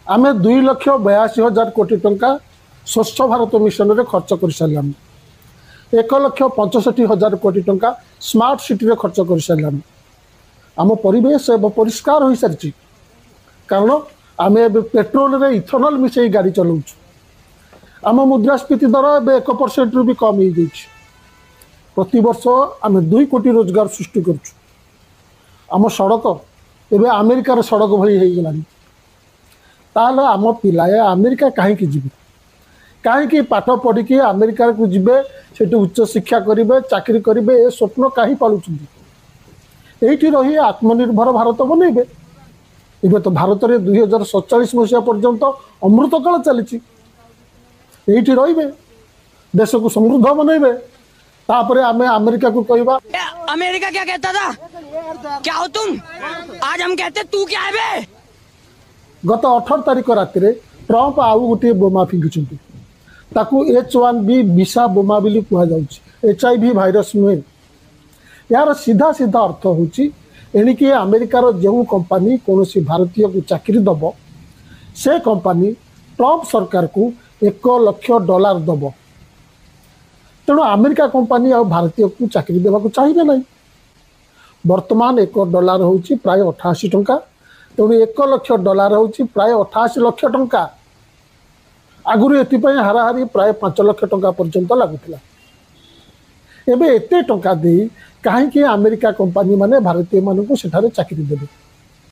आम 2,82,000 कोटी टंका स्वच्छ भारत मिशन रे खर्च कर सारे 1,65,000 कोटी टंका स्मार्ट सिटी रे खर्च कर सारे आम परिवेश परिष्कार हो सारी कारण आम पेट्रोल रे इथेनॉल मिसई गाड़ी चलाऊ आम मुद्रास्फीति दर ए 1% रु भी कम हो जाए प्रति वर्ष आम 2 कोटी रोजगार सृष्टि करुँ आम सड़क एवं अमेरिकार सड़क भली हो गलानी ताहले आम पिलाए अमेरिका कहीं जी कहीं पाठ पढ़ी कि अमेरिका को जीवे से उच्च शिक्षा करेंगे चाकरी करेंगे ए स्वप्न कहीं पालुंट ये रही आत्मनिर्भर भारत बनइबे एवं तो भारत में 2047 मसीहा पर्यंत अमृतकाल चली रही देश को समृद्ध बनइबे तापर आम अमेरिका को कहवा अमेरिका क्या कहता था क्या हो तुम आज हम कहते तू क्या है बे गत 18 तारिख राति ट्रंप आउ गोटे बोमा फिंगी H1B विषा बोमा बोली कहुच्छे HIV भाइरस नुहे यार सीधा सीधा अर्थ हूँ एणिकी अमेरिकार जो कंपानी कौन भारतीय को चाकरी दब से कंपानी ट्रंप सरकार को $1,00,000 दब तेणु अमेरिका कंपानी आ भारतीय को चाकरी देवा चाहिए ना वर्तमान $1 हूँ प्राय 88 टंका तेणु $1,00,000 हूँ प्राय 88 लाख टंका आगुरी एपाई हाराहारी प्राय 5 लाख टंका पर्यंत लगुला एबे एते टंका दे कहीं अमेरिका कंपानी माने भारतीय मानक सेठारे चाकरी देवे